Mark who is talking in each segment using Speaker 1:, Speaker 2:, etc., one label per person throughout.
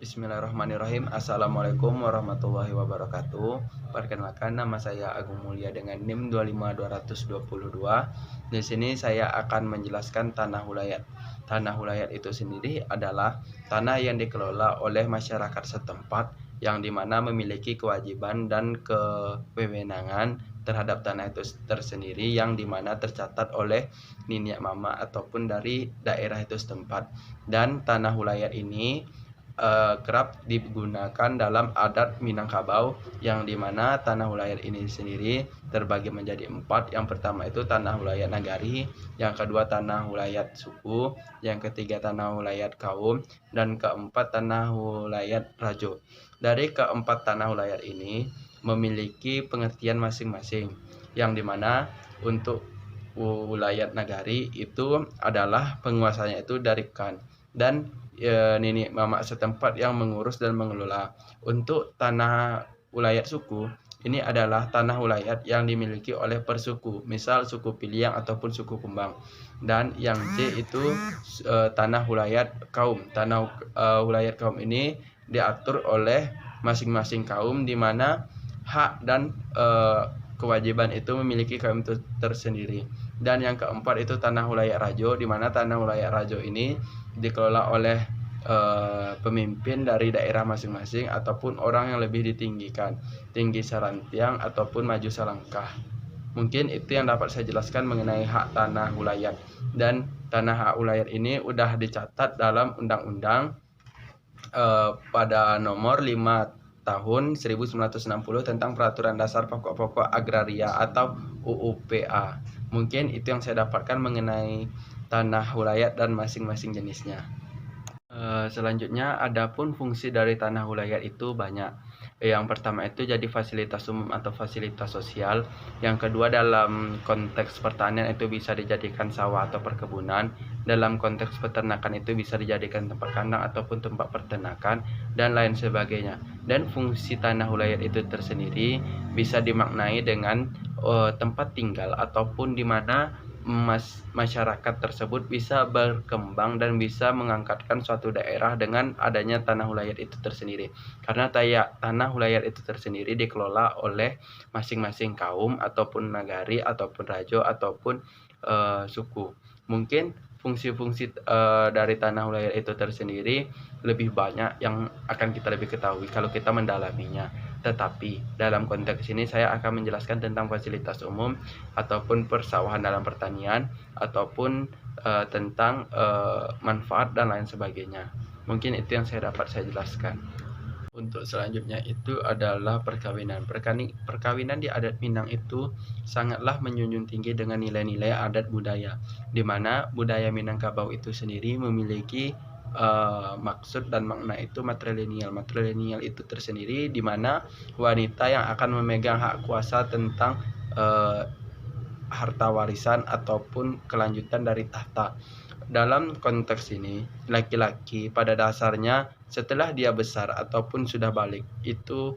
Speaker 1: Bismillahirrahmanirrahim. Assalamualaikum warahmatullahi wabarakatuh. Perkenalkan, nama saya Agung Mulia dengan NIM 25222. Di sini saya akan menjelaskan tanah wilayat. Tanah wilayat itu sendiri adalah tanah yang dikelola oleh masyarakat setempat yang dimana memiliki kewajiban dan kewenangan terhadap tanah itu tersendiri yang dimana tercatat oleh niniak mama ataupun dari daerah itu setempat. Dan tanah wilayat ini kerap digunakan dalam adat Minangkabau yang dimana tanah wilayat ini sendiri terbagi menjadi 4. Yang pertama itu tanah wilayat nagari, yang kedua tanah wilayat suku, yang ketiga tanah wilayat kaum, dan keempat tanah wilayat rajo. Dari keempat tanah wilayat ini memiliki pengertian masing-masing, yang dimana untuk wilayat nagari itu adalah penguasanya itu dari Khan dan nenek mama setempat yang mengurus dan mengelola. Untuk tanah wilayat suku, ini adalah tanah wilayat yang dimiliki oleh persuku, misal suku Piliang ataupun suku Kumbang. Dan yang C itu tanah wilayat kaum. Tanah wilayat kaum ini diatur oleh masing-masing kaum di mana hak dan kewajiban itu memiliki kaum itu tersendiri. Dan yang keempat itu tanah wilayat rajo, di mana tanah wilayat rajo ini dikelola oleh pemimpin dari daerah masing-masing ataupun orang yang lebih ditinggikan, tinggi serantiang ataupun maju selangkah. Mungkin itu yang dapat saya jelaskan mengenai hak tanah wilayat. Dan tanah hak wilayat ini udah dicatat dalam undang-undang pada nomor 5 tahun 1960 tentang Peraturan Dasar Pokok-Pokok Agraria atau UUPA. Mungkin itu yang saya dapatkan mengenai tanah wilayat dan masing-masing jenisnya. Selanjutnya, adapun fungsi dari tanah wilayat itu banyak. Yang pertama itu jadi fasilitas umum atau fasilitas sosial. Yang kedua, dalam konteks pertanian itu bisa dijadikan sawah atau perkebunan. Dalam konteks peternakan itu bisa dijadikan tempat kandang ataupun tempat peternakan dan lain sebagainya. Dan fungsi tanah wilayat itu tersendiri bisa dimaknai dengan tempat tinggal ataupun di mana masyarakat tersebut bisa berkembang dan bisa mengangkatkan suatu daerah dengan adanya tanah wilayat itu tersendiri. Karena tanah wilayat itu tersendiri dikelola oleh masing-masing kaum ataupun nagari ataupun rajo ataupun suku. Mungkin fungsi-fungsi dari tanah wilayat itu tersendiri lebih banyak yang akan kita lebih ketahui kalau kita mendalaminya. Tetapi dalam konteks ini saya akan menjelaskan tentang fasilitas umum ataupun persawahan dalam pertanian ataupun tentang manfaat dan lain sebagainya. Mungkin itu yang saya jelaskan. Untuk selanjutnya itu adalah perkawinan. Perkawinan di adat Minang itu sangatlah menjunjung tinggi dengan nilai-nilai adat budaya, di mana budaya Minangkabau itu sendiri memiliki maksud dan makna itu matrilineal. Matrilineal itu tersendiri di mana wanita yang akan memegang hak kuasa tentang harta warisan ataupun kelanjutan dari tahta. Dalam konteks ini, laki-laki pada dasarnya setelah dia besar ataupun sudah balik itu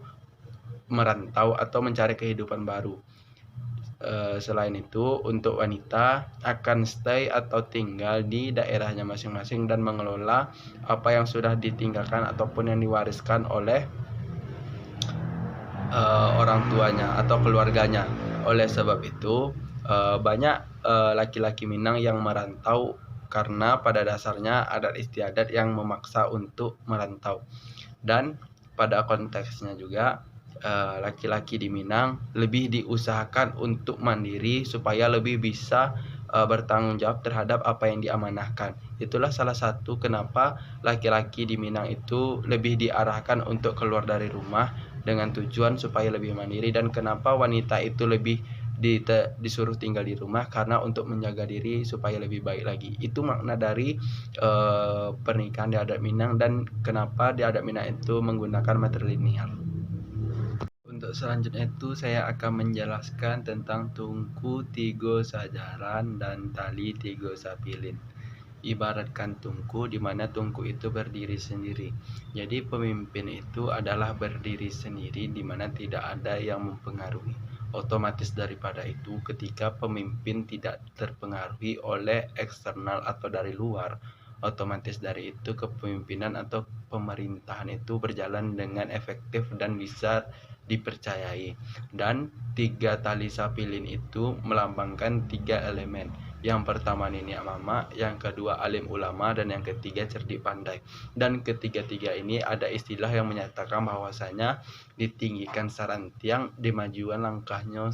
Speaker 1: merantau atau mencari kehidupan baru. Selain itu, untuk wanita akan stay atau tinggal di daerahnya masing-masing dan mengelola apa yang sudah ditinggalkan ataupun yang diwariskan oleh orang tuanya atau keluarganya. Oleh sebab itu, banyak laki-laki Minang yang merantau karena pada dasarnya adat istiadat yang memaksa untuk merantau. Dan pada konteksnya juga laki-laki di Minang lebih diusahakan untuk mandiri supaya lebih bisa bertanggung jawab terhadap apa yang diamanahkan. Itulah salah satu kenapa laki-laki di Minang itu lebih diarahkan untuk keluar dari rumah dengan tujuan supaya lebih mandiri, dan kenapa wanita itu lebih disuruh tinggal di rumah karena untuk menjaga diri supaya lebih baik lagi. Itu makna dari pernikahan di adat Minang dan kenapa di adat Minang itu menggunakan matrilineal. Untuk selanjutnya itu saya akan menjelaskan tentang tungku tigo sajaran dan tali tigo sapilin. Ibaratkan tungku di mana tungku itu berdiri sendiri. Jadi pemimpin itu adalah berdiri sendiri di mana tidak ada yang mempengaruhi. Otomatis daripada itu ketika pemimpin tidak terpengaruhi oleh eksternal atau dari luar, Otomatis dari itu kepemimpinan atau pemerintahan itu berjalan dengan efektif dan bisa dipercayai. Dan tiga tali sapilin itu melambangkan tiga elemen. Yang pertama nini mama, yang kedua alim ulama, dan yang ketiga cerdik pandai. Dan ketiga-tiga ini ada istilah yang menyatakan bahwasanya ditinggikan sarantiang, dimajuan langkahnya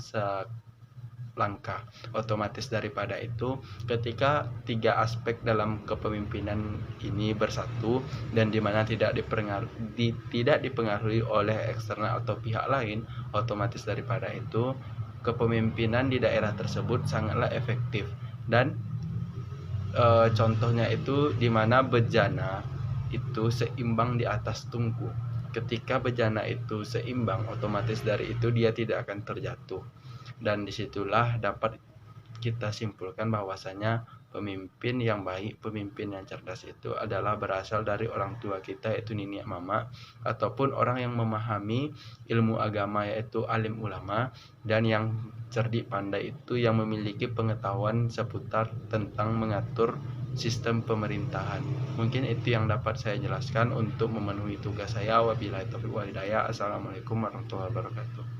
Speaker 1: langkah. Otomatis daripada itu, ketika tiga aspek dalam kepemimpinan ini bersatu dan dimana tidak dipengaruhi oleh eksternal atau pihak lain, otomatis daripada itu kepemimpinan di daerah tersebut sangatlah efektif. Dan contohnya itu dimana bejana itu seimbang di atas tungku. Ketika bejana itu seimbang, otomatis dari itu dia tidak akan terjatuh. Dan disitulah dapat kita simpulkan bahwasanya pemimpin yang baik, pemimpin yang cerdas itu adalah berasal dari orang tua kita, yaitu nenek mama, ataupun orang yang memahami ilmu agama, yaitu alim ulama, dan yang cerdik pandai itu yang memiliki pengetahuan seputar tentang mengatur sistem pemerintahan. Mungkin itu yang dapat saya jelaskan untuk memenuhi tugas saya. Wabillahi taufiq wal hidayah. Assalamualaikum warahmatullahi wabarakatuh.